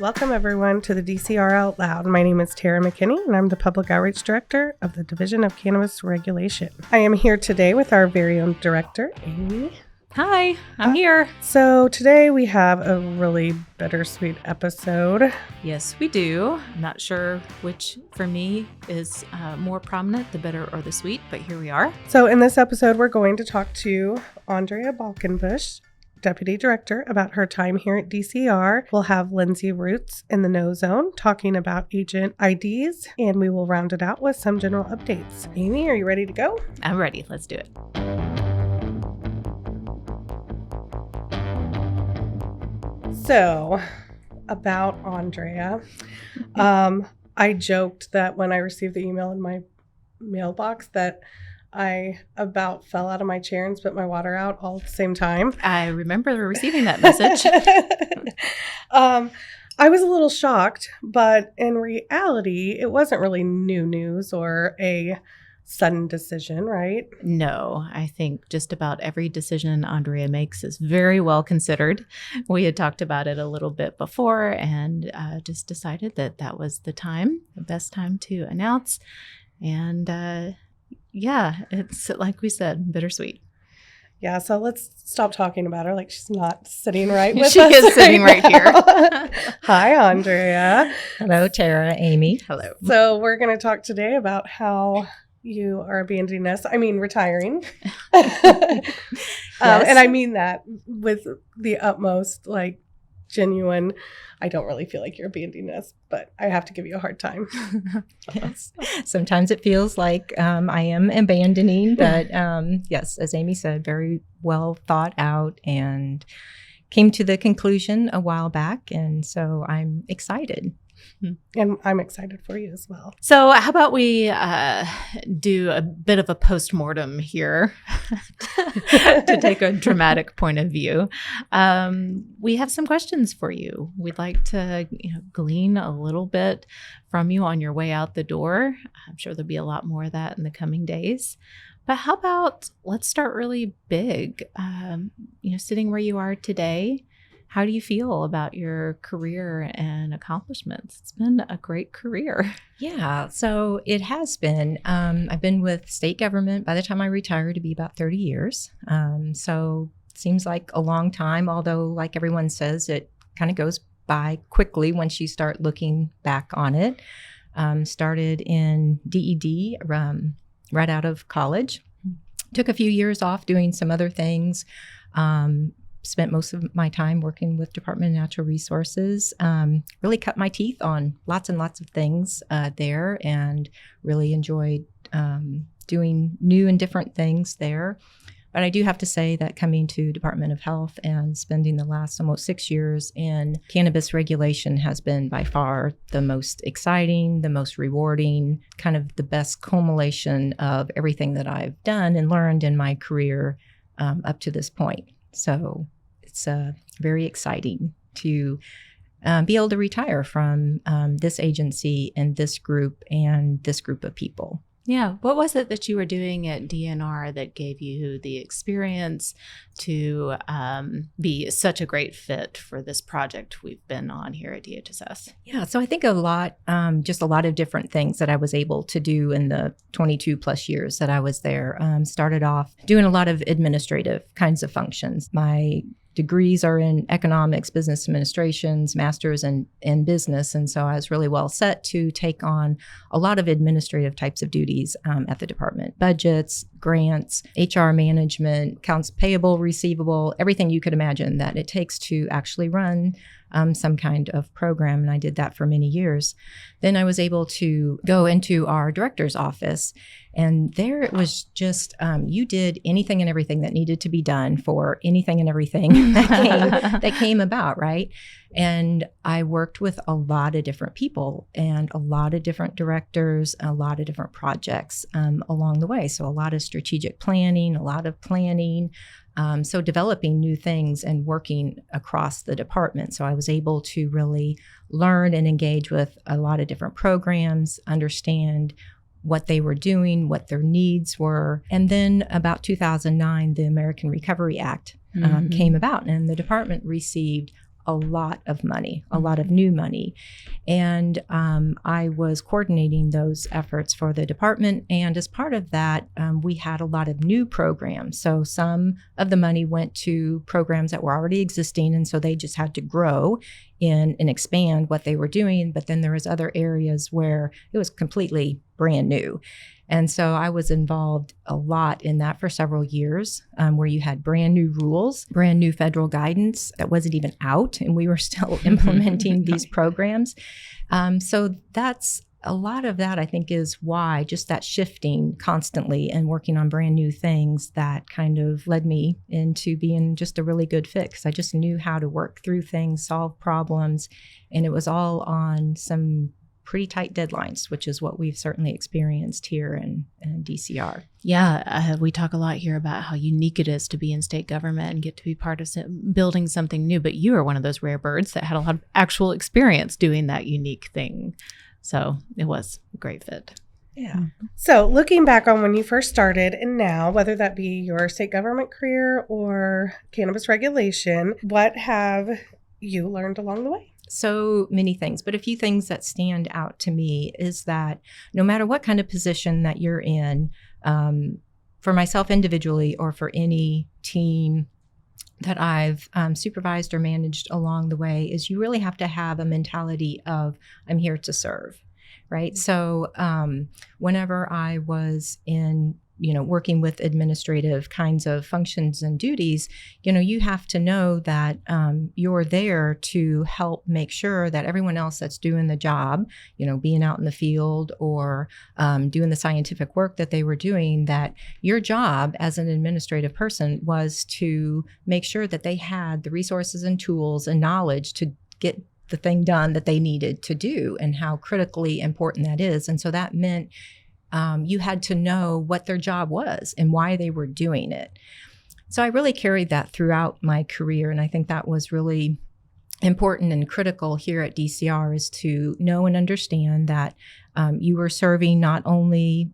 Welcome, everyone, to the DCR Out Loud. My name is Tara McKinney, and I'm the Public Outreach Director of the Division of Cannabis Regulation. I am here today with our very own director, Amy. Hi, I'm here. So today we have a really bittersweet episode. Yes, we do. I'm not sure which, for me, is more prominent, the bitter or the sweet, but here we are. So in this episode, we're going to talk to Andrea Balkenbush, Deputy Director, about her time here at DCR. We'll have Lindsay Roots in the No Zone talking about agent IDs, and we will round it out with some general updates. Amy, are you ready to go? I'm ready. Let's do it. So, about Andrea, I joked that when I received the email in my mailbox that I about fell out of my chair and spit my water out all at the same time. I remember receiving that message. I was a little shocked, but in reality, it wasn't really new news or a sudden decision, right? No, I think just about every decision Andrea makes is very well considered. We had talked about it a little bit before and just decided that that was the best time to announce. And yeah, it's like we said, bittersweet. Yeah, so let's stop talking about her like she's not sitting right with us. She is sitting right here. Hi, Andrea. Hello, Tara, Amy. Hello. So we're going to talk today about how you are abandoning us. I mean, retiring. Yes. And I mean that with the utmost, genuine, I don't really feel like you're abandoning us, but I have to give you a hard time. Yes. Sometimes it feels like I am abandoning, but yes, as Amy said, very well thought out and came to the conclusion a while back. And so I'm excited. And I'm excited for you as well. So how about we do a bit of a postmortem here to take a dramatic point of view. We have some questions for you. We'd like to glean a little bit from you on your way out the door. I'm sure there'll be a lot more of that in the coming days. But how about let's start really big. Sitting where you are today, how do you feel about your career and accomplishments? It's been a great career. Yeah, so it has been. I've been with state government by the time I retired to be about 30 years. So it seems like a long time, although like everyone says, it kind of goes by quickly once you start looking back on it. Started in DED right out of college. Took a few years off doing some other things. Spent most of my time working with Department of Natural Resources, really cut my teeth on lots and lots of things there and really enjoyed doing new and different things there. But I do have to say that coming to Department of Health and spending the last almost 6 years in cannabis regulation has been by far the most exciting, the most rewarding, kind of the best culmination of everything that I've done and learned in my career up to this point. So it's very exciting to be able to retire from this agency and this group of people. Yeah. What was it that you were doing at DNR that gave you the experience to be such a great fit for this project we've been on here at DHSS? Yeah. So I think just a lot of different things that I was able to do in the 22 plus years that I was there. Started off doing a lot of administrative kinds of functions. My degrees are in economics, business administrations, masters in business. And so I was really well set to take on a lot of administrative types of duties at the department. Budgets, grants, HR management, accounts payable, receivable, everything you could imagine that it takes to actually run some kind of program. And I did that for many years. Then I was able to go into our director's office. And there it was just, you did anything and everything that needed to be done for anything and everything that came about, right? And I worked with a lot of different people and a lot of different directors, a lot of different projects along the way. So a lot of strategic planning, a lot of planning, so developing new things and working across the department. So I was able to really learn and engage with a lot of different programs, understand what they were doing, what their needs were. And then about 2009, the American Recovery Act came about, and the department received a lot of money, a lot of new money. And I was coordinating those efforts for the department. And as part of that, we had a lot of new programs. So some of the money went to programs that were already existing. And so they just had to grow in and expand what they were doing. But then there was other areas where it was completely brand new. And so I was involved a lot in that for several years, where you had brand new rules, brand new federal guidance that wasn't even out, and we were still implementing these programs. So that's a lot of that, I think, is why just that shifting constantly and working on brand new things that kind of led me into being just a really good fit, because I just knew how to work through things, solve problems, and it was all on some pretty tight deadlines, which is what we've certainly experienced here in DCR. Yeah, we talk a lot here about how unique it is to be in state government and get to be part of building something new. But you are one of those rare birds that had a lot of actual experience doing that unique thing. So it was a great fit. Yeah. So looking back on when you first started and now, whether that be your state government career or cannabis regulation, what have you learned along the way? So many things, but a few things that stand out to me is that no matter what kind of position that you're in, for myself individually or for any team that I've supervised or managed along the way, is you really have to have a mentality of I'm here to serve, right? So whenever I was in working with administrative kinds of functions and duties, you have to know that you're there to help make sure that everyone else that's doing the job, being out in the field or doing the scientific work that they were doing, that your job as an administrative person was to make sure that they had the resources and tools and knowledge to get the thing done that they needed to do, and how critically important that is. And so that meant you had to know what their job was and why they were doing it. So I really carried that throughout my career. And I think that was really important and critical here at DCR, is to know and understand that you were serving not only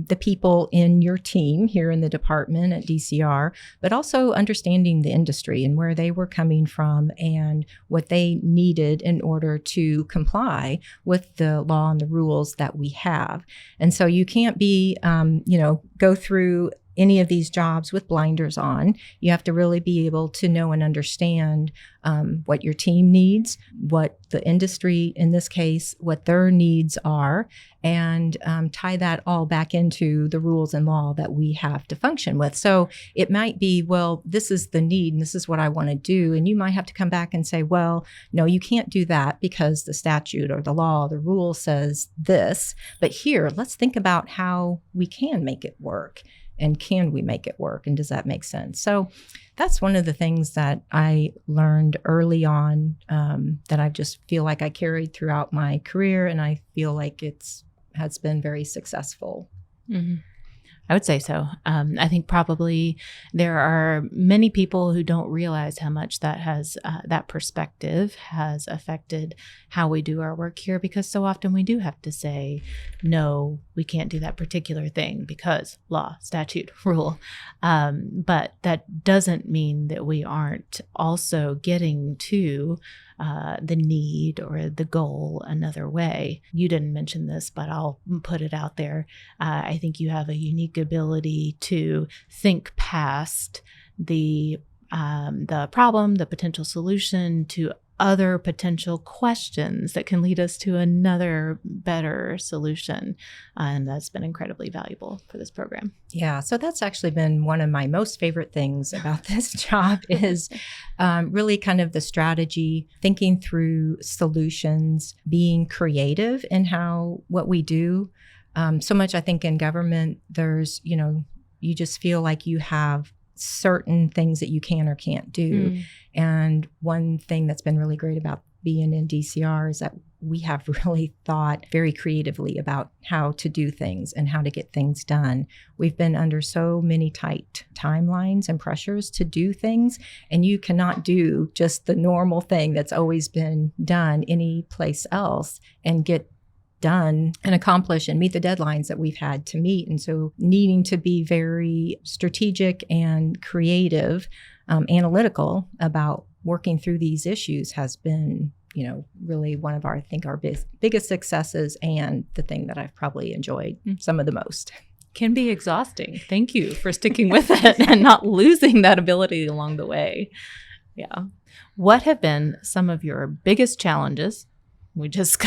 the people in your team here in the department at DCR, but also understanding the industry and where they were coming from and what they needed in order to comply with the law and the rules that we have. And so you can't be, go through any of these jobs with blinders on. You have to really be able to know and understand what your team needs, what the industry, in this case, what their needs are, and tie that all back into the rules and law that we have to function with. So it might be, well, this is the need and this is what I want to do. And you might have to come back and say, well, no, you can't do that because the statute or the law, the rule says this. But here, let's think about how we can make it work. And can we make it work? And does that make sense? So that's one of the things that I learned early on, that I just feel like I carried throughout my career. And I feel like has been very successful. Mm-hmm. I would say so. I think probably there are many people who don't realize how much that perspective has affected how we do our work here, because so often we do have to say, no, we can't do that particular thing because law, statute, rule. But that doesn't mean that we aren't also getting to the need or the goal another way. You didn't mention this, but I'll put it out there. I think you have a unique ability to think past the problem, the potential solution, to other potential questions that can lead us to another better solution. And that's been incredibly valuable for this program. Yeah, so that's actually been one of my most favorite things about this job is really kind of the strategy, thinking through solutions, being creative in what we do. So much, I think, in government, there's, you just feel like you have certain things that you can or can't do. And one thing that's been really great about being in DCR is that we have really thought very creatively about how to do things and how to get things done. We've been under so many tight timelines and pressures to do things, and you cannot do just the normal thing that's always been done any place else and get done and accomplish and meet the deadlines that we've had to meet. And so needing to be very strategic and creative, analytical about working through these issues has been, really one of our biggest successes, and the thing that I've probably enjoyed some of the most. Can be exhausting. Thank you for sticking with it and not losing that ability along the way. Yeah. What have been some of your biggest challenges? We just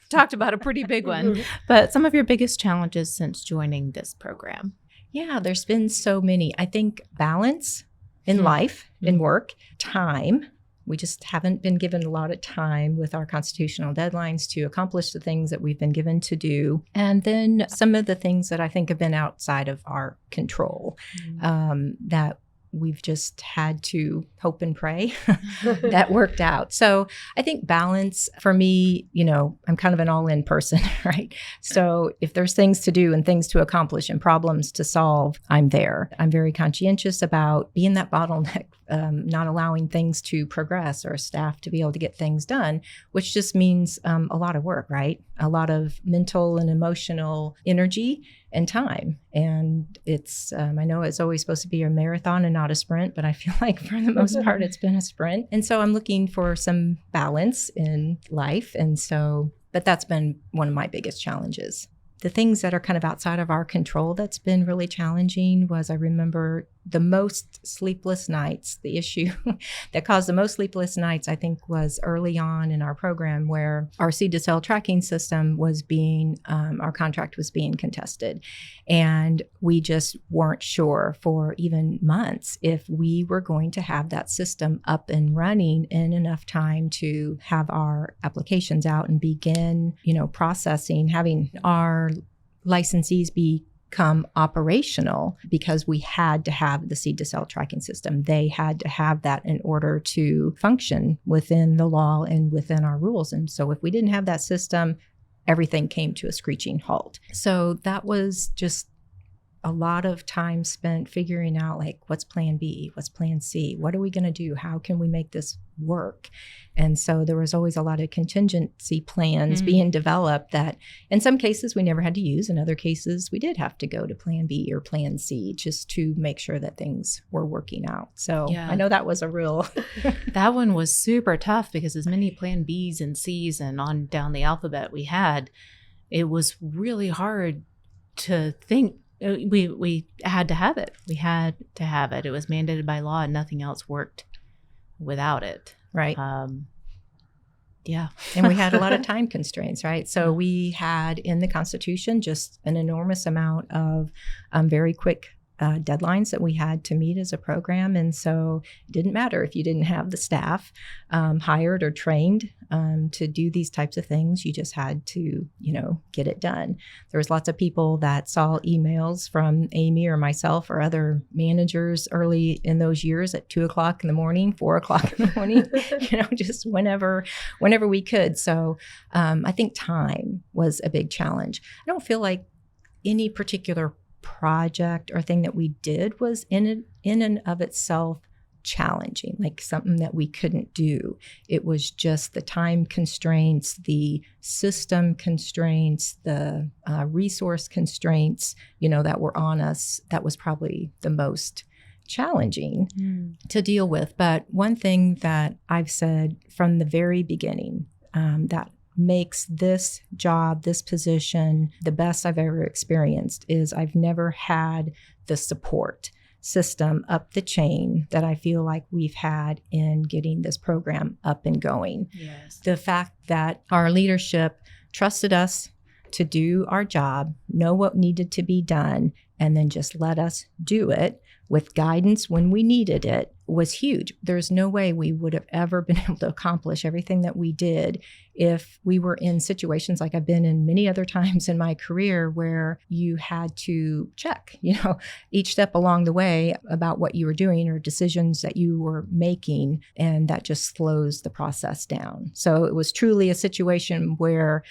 talked about a pretty big one, but some of your biggest challenges since joining this program? Yeah, there's been so many. I think balance in life, in work, time. We just haven't been given a lot of time with our constitutional deadlines to accomplish the things that we've been given to do. And then some of the things that I think have been outside of our control, that we've just had to hope and pray that worked out. So I think balance for me, I'm kind of an all-in person, right? So if there's things to do and things to accomplish and problems to solve, I'm there. I'm very conscientious about being that bottleneck, not allowing things to progress or staff to be able to get things done, which just means a lot of work, right? A lot of mental and emotional energy and time. And it's, I know it's always supposed to be a marathon and not a sprint, but I feel like for the most part, it's been a sprint. And so I'm looking for some balance in life. And so, but that's been one of my biggest challenges. The things that are kind of outside of our control that's been really challenging was, I remember the most sleepless nights, the issue that caused the most sleepless nights, I think, was early on in our program where our seed-to-cell tracking system was our contract was being contested. And we just weren't sure for even months if we were going to have that system up and running in enough time to have our applications out and begin, processing, having our licensees become operational, because we had to have the seed-to-cell tracking system. They had to have that in order to function within the law and within our rules. And so if we didn't have that system, everything came to a screeching halt. So that was just a lot of time spent figuring out, like, what's plan B, what's plan C, what are we going to do, how can we make this work? And so there was always a lot of contingency plans being developed that in some cases we never had to use. In other cases, we did have to go to plan B or plan C just to make sure that things were working out. So I know that was a real... That one was super tough, because as many plan Bs and Cs and on down the alphabet we had, it was really hard to think. We had to have it. We had to have it. It was mandated by law, and nothing else worked without it. Right. Yeah. And we had a lot of time constraints, right? So we had in the Constitution just an enormous amount of very quick deadlines that we had to meet as a program. And so it didn't matter if you didn't have the staff hired or trained to do these types of things. You just had to, get it done. There was lots of people that saw emails from Amy or myself or other managers early in those years at 2:00 in the morning, 4:00 in the morning, just whenever we could. So I think time was a big challenge. I don't feel like any particular project or thing that we did was in and of itself challenging, like something that we couldn't do. It was just the time constraints, the system constraints, the resource constraints, that were on us. That was probably the most challenging to deal with. But one thing that I've said from the very beginning that makes this job, this position, the best I've ever experienced is I've never had the support system up the chain that I feel like we've had in getting this program up and going. Yes. The fact that our leadership trusted us to do our job, know what needed to be done, and then just let us do it with guidance when we needed it was huge. There's no way we would have ever been able to accomplish everything that we did if we were in situations like I've been in many other times in my career where you had to check, each step along the way about what you were doing or decisions that you were making, and that just slows the process down. So it was truly a situation where,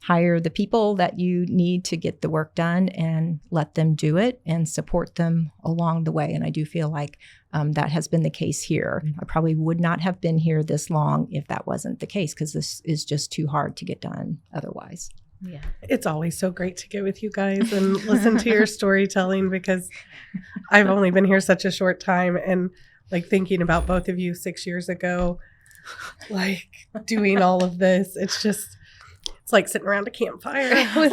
hire the people that you need to get the work done and let them do it and support them along the way. And I do feel like that has been the case here. I probably would not have been here this long if that wasn't the case, because this is just too hard to get done otherwise. Yeah. It's always so great to get with you guys and listen to your storytelling, because I've only been here such a short time. And like thinking about both of you 6 years ago, like doing all of this. It's like sitting around a campfire with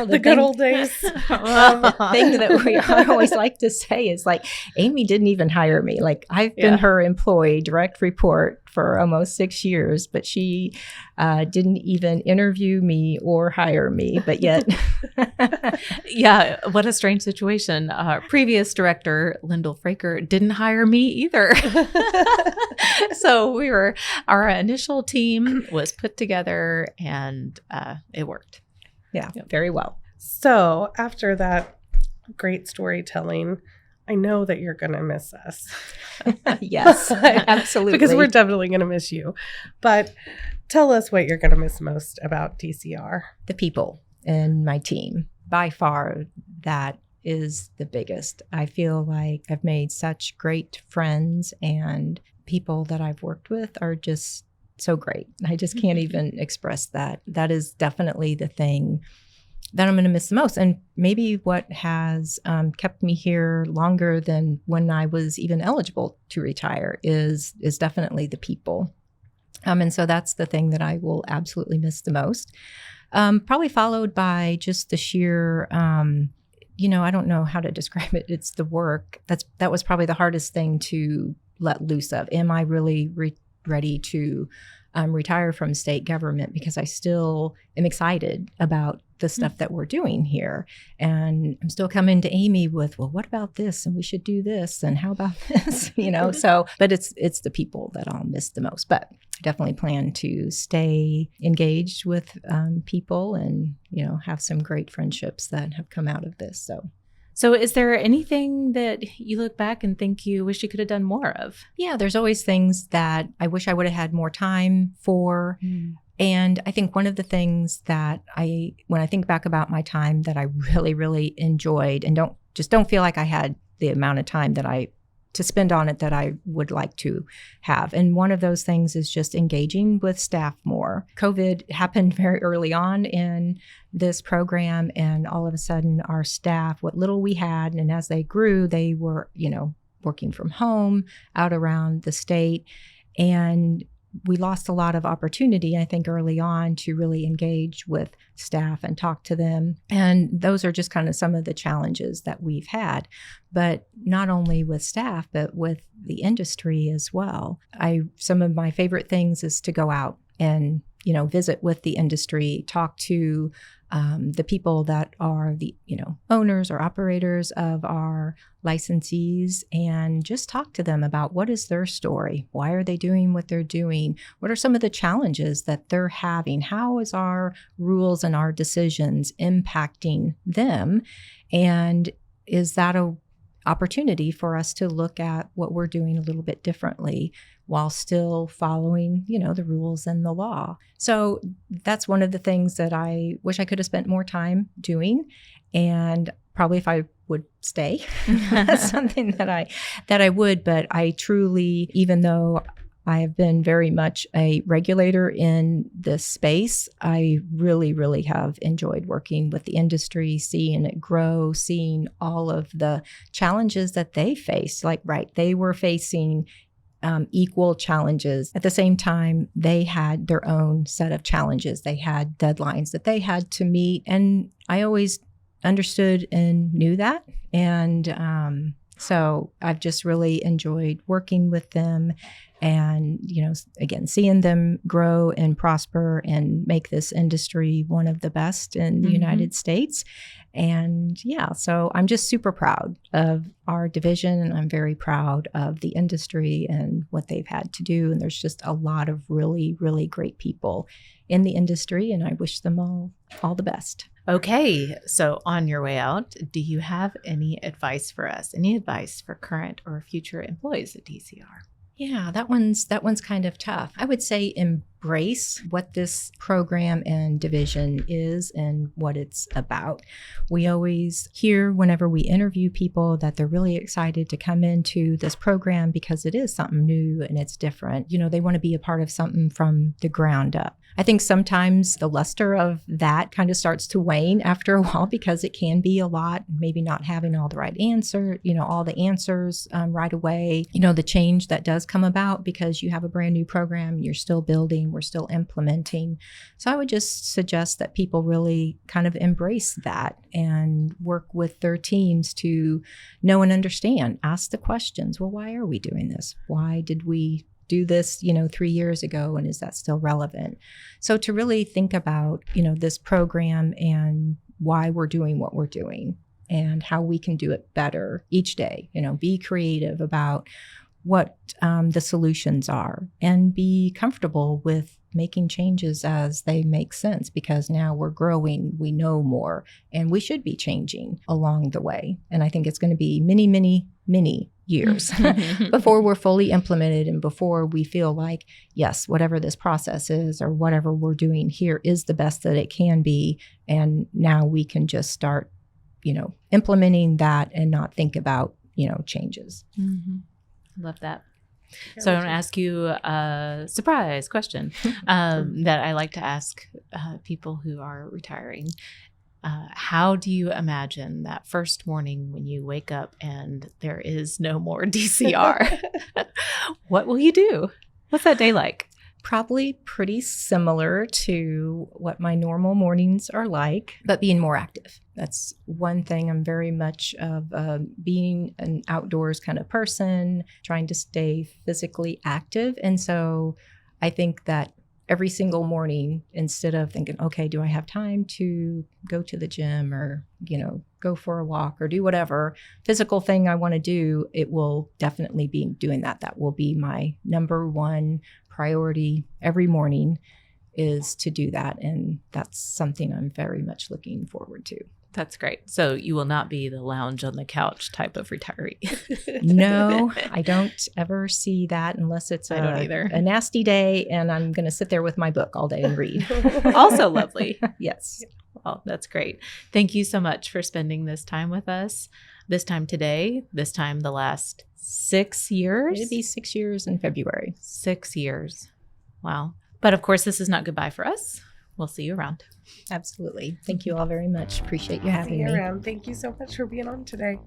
the good old days. The thing that I always like to say is like, Amy didn't even hire me. Like I've been her employee, direct report for almost 6 years, but she didn't even interview me or hire me. But yet, yeah, what a strange situation. Previous director, Lyndall Fraker, didn't hire me either. So our initial team was put together and it worked. Yeah, very well. So after that great storytelling, I know that you're going to miss us. Yes, absolutely. Because we're definitely going to miss you. But tell us what you're going to miss most about DCR. The people and my team. By far, that is the biggest. I feel like I've made such great friends, and people that I've worked with are just so great. I just can't even express that. That is definitely the thing that I'm going to miss the most. And maybe what has kept me here longer than when I was even eligible to retire is definitely the people. And so that's the thing that I will absolutely miss the most. Probably followed by just the sheer, I don't know how to describe it. It's the work. That was probably the hardest thing to let loose of. Am I really ready to retire from state government? Because I still am excited about the stuff that we're doing here. And I'm still coming to Amy with, well, what about this? And we should do this. And how about this? But it's the people that I'll miss the most. But I definitely plan to stay engaged with people and, have some great friendships that have come out of this. So is there anything that you look back and think you wish you could have done more of? Yeah, there's always things that I wish I would have had more time for. And I think one of the things that when I think back about my time that I really, really enjoyed and don't feel like I had the amount of time to spend on it that I would like to have. And one of those things is just engaging with staff more. COVID happened very early on in this program, and all of a sudden our staff, what little we had, and as they grew, they were, working from home out around the state. And we lost a lot of opportunity, I think, early on to really engage with staff and talk to them. And those are just kind of some of the challenges that we've had, but not only with staff, but with the industry as well. Some of my favorite things is to go out and, visit with the industry, talk to the people that are the, owners or operators of our licensees, and just talk to them about what is their story. Why are they doing what they're doing? What are some of the challenges that they're having? How is our rules and our decisions impacting them? And is that a opportunity for us to look at what we're doing a little bit differently while still following, the rules and the law. So that's one of the things that I wish I could have spent more time doing. And probably if I would stay, that's something that I would. But I truly, even though I have been very much a regulator in this space, I really, really have enjoyed working with the industry, seeing it grow, seeing all of the challenges that they faced. They were facing equal challenges. At the same time, they had their own set of challenges. They had deadlines that they had to meet. And I always understood and knew that. And so I've just really enjoyed working with them and, again, seeing them grow and prosper and make this industry one of the best in the United States. And so I'm just super proud of our division, and I'm very proud of the industry and what they've had to do. And there's just a lot of really, really great people in the industry, and I wish them all the best. Okay, so on your way out, do you have any advice for us? Any advice for current or future employees at DCR? Yeah, that one's kind of tough. I would say embrace what this program and division is and what it's about. We always hear whenever we interview people that they're really excited to come into this program because it is something new and it's different. They want to be a part of something from the ground up. I think sometimes the luster of that kind of starts to wane after a while because it can be a lot, maybe not having all the right answer, all the answers right away. The change that does come about because you have a brand new program, you're still building, we're still implementing. So I would just suggest that people really kind of embrace that and work with their teams to know and understand, ask the questions. Well, why are we doing this? Why did we do this, 3 years ago, and is that still relevant? So to really think about, this program and why we're doing what we're doing and how we can do it better each day, be creative about what the solutions are and be comfortable with making changes as they make sense, because now we're growing, we know more, and we should be changing along the way. And I think it's going to be many, many, many years before we're fully implemented and before we feel like, yes, whatever this process is or whatever we're doing here is the best that it can be. And now we can just start, implementing that and not think about, changes. Love that. So I want to ask you a surprise question that I like to ask people who are retiring. How do you imagine that first morning when you wake up and there is no more DCR? What will you do? What's that day like? Probably pretty similar to what my normal mornings are like, but being more active. That's one thing. I'm very much of being an outdoors kind of person, trying to stay physically active. And so I think that every single morning, instead of thinking, okay, do I have time to go to the gym or, go for a walk or do whatever physical thing I want to do, it will definitely be doing that. That will be my number one priority every morning, is to do that. And that's something I'm very much looking forward to. That's great. So you will not be the lounge on the couch type of retiree. No, I don't ever see that unless it's a nasty day and I'm going to sit there with my book all day and read. Also lovely. Yes. Well, that's great. Thank you so much for spending this time with us. This time today, this time the last 6 years. It'll be 6 years in February. 6 years. Wow. But of course, this is not goodbye for us. We'll see you around. Absolutely. Thank you all very much. Appreciate you having me. See you around. Thank you so much for being on today.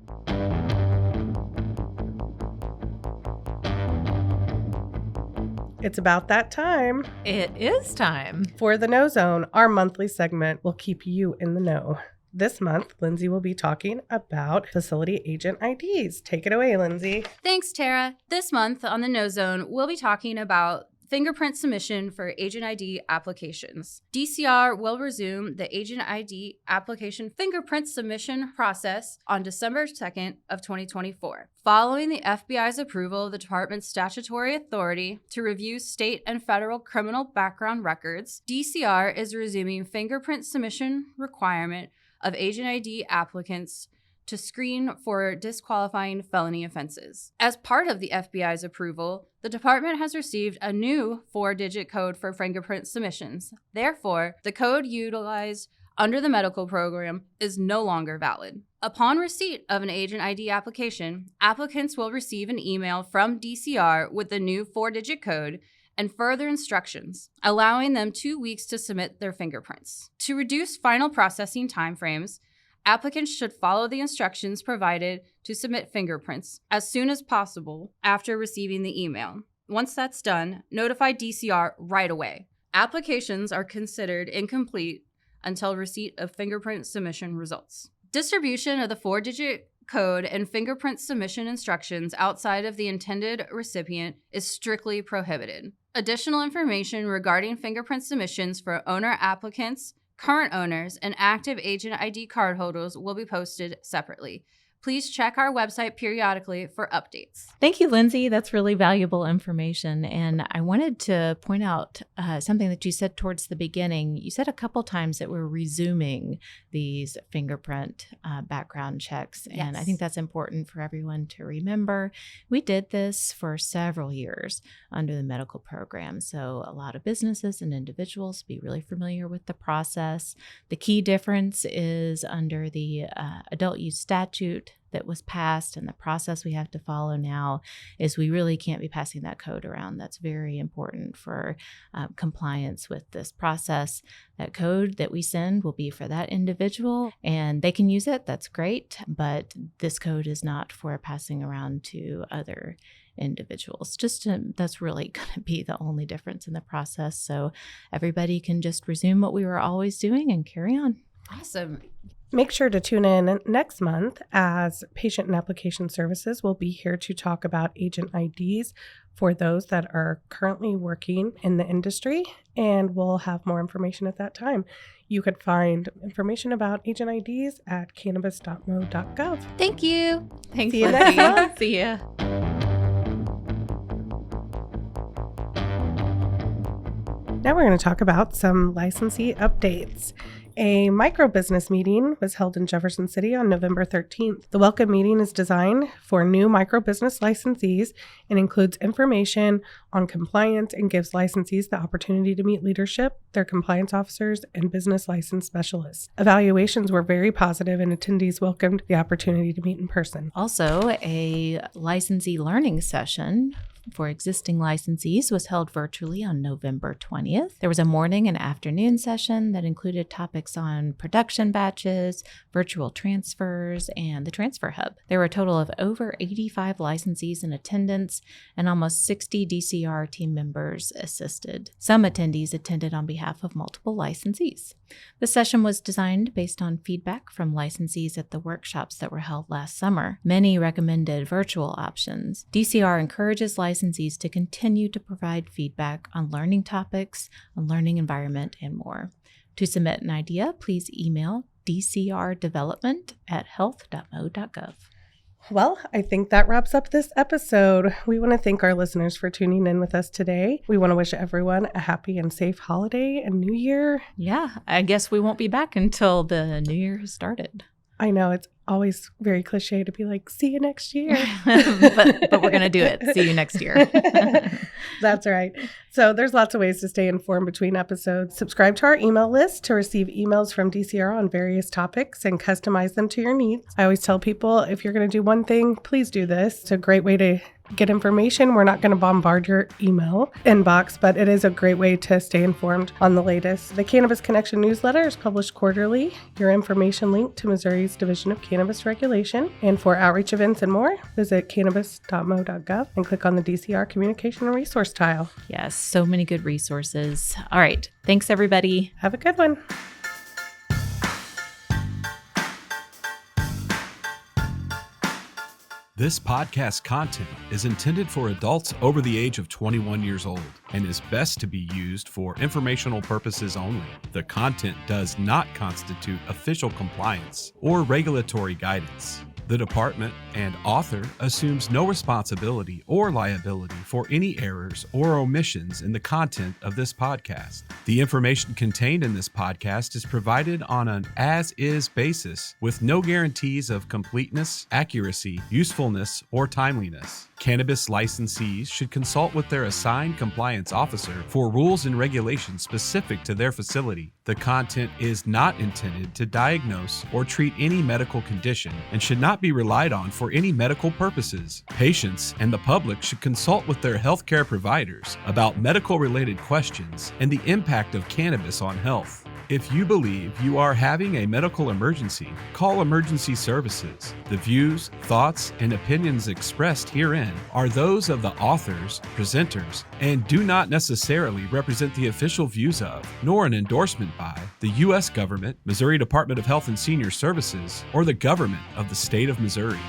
It's about that time. It is time. For the Know Zone, our monthly segment will keep you in the know. This month, Lindsay will be talking about facility agent IDs. Take it away, Lindsay. Thanks, Tara. This month on the Know Zone, we'll be talking about fingerprint submission for agent ID applications. DCR will resume the agent ID application fingerprint submission process on December 2nd of 2024. Following the FBI's approval of the department's statutory authority to review state and federal criminal background records, DCR is resuming fingerprint submission requirement of agent ID applicants to screen for disqualifying felony offenses. As part of the FBI's approval, the department has received a new 4-digit code for fingerprint submissions. Therefore, the code utilized under the medical program is no longer valid. Upon receipt of an agent ID application, applicants will receive an email from DCR with the new 4-digit code and further instructions, allowing them 2 weeks to submit their fingerprints. To reduce final processing timeframes, applicants should follow the instructions provided to submit fingerprints as soon as possible after receiving the email. Once that's done, notify DCR right away. Applications are considered incomplete until receipt of fingerprint submission results. Distribution of the 4-digit code and fingerprint submission instructions outside of the intended recipient is strictly prohibited. Additional information regarding fingerprint submissions for owner applicants, current owners, and active agent ID cardholders will be posted separately. Please check our website periodically for updates. Thank you, Lindsay. That's really valuable information. And I wanted to point out something that you said towards the beginning. You said a couple times that we're resuming these fingerprint background checks. Yes. And I think that's important for everyone to remember. We did this for several years under the medical program. So a lot of businesses and individuals be really familiar with the process. The key difference is under the adult use statute, that was passed and the process we have to follow now is we really can't be passing that code around. That's very important for compliance with this process. That code that we send will be for that individual and they can use it. That's great. But this code is not for passing around to other individuals. That's really going to be the only difference in the process. So everybody can just resume what we were always doing and carry on. Awesome. Make sure to tune in next month as Patient and Application Services will be here to talk about agent IDs for those that are currently working in the industry, and we'll have more information at that time. You could find information about agent IDs at cannabis.mo.gov. Thank you. Thanks, See you Lindsay. next month. See ya. Now we're going to talk about some licensee updates. A micro-business meeting was held in Jefferson City on November 13th. The welcome meeting is designed for new micro-business licensees and includes information on compliance and gives licensees the opportunity to meet leadership, their compliance officers, and business license specialists. Evaluations were very positive and attendees welcomed the opportunity to meet in person. Also, a licensee learning session for existing licensees was held virtually on November 20th. There was a morning and afternoon session that included topics on production batches, virtual transfers, and the transfer hub. There were a total of over 85 licensees in attendance, and almost 60 DCR team members assisted. Some attendees attended on behalf of multiple licensees. The session was designed based on feedback from licensees at the workshops that were held last summer. Many recommended virtual options. DCR encourages licensees to continue to provide feedback on learning topics, on learning environment, and more. To submit an idea, please email dcrdevelopment@health.mo.gov. Well, I think that wraps up this episode. We want to thank our listeners for tuning in with us today. We want to wish everyone a happy and safe holiday and New Year. Yeah, I guess we won't be back until the new year has started. I know it's always very cliche to be like, see you next year. but we're going to do it. See you next year. That's right. So there's lots of ways to stay informed between episodes. Subscribe to our email list to receive emails from DCR on various topics and customize them to your needs. I always tell people, if you're going to do one thing, please do this. It's a great way to get information. We're not going to bombard your email inbox, but it is a great way to stay informed on the latest. The Cannabis Connection newsletter is published quarterly. Your information linked to Missouri's Division of Cannabis Regulation. And for outreach events and more, visit cannabis.mo.gov and click on the DCR Communication and Resource tile. Yes, so many good resources. All right. Thanks, everybody. Have a good one. This podcast content is intended for adults over the age of 21 years old and is best to be used for informational purposes only. The content does not constitute official compliance or regulatory guidance. The department and author assumes no responsibility or liability for any errors or omissions in the content of this podcast. The information contained in this podcast is provided on an as-is basis with no guarantees of completeness, accuracy, usefulness, or timeliness. Cannabis licensees should consult with their assigned compliance officer for rules and regulations specific to their facility. The content is not intended to diagnose or treat any medical condition and should not be relied on for any medical purposes. Patients and the public should consult with their healthcare providers about medical-related questions and the impact of cannabis on health. If you believe you are having a medical emergency, call emergency services. The views, thoughts, and opinions expressed herein are those of the authors, presenters, and do not necessarily represent the official views of, nor an endorsement by, the U.S. government, Missouri Department of Health and Senior Services, or the government of the state of Missouri.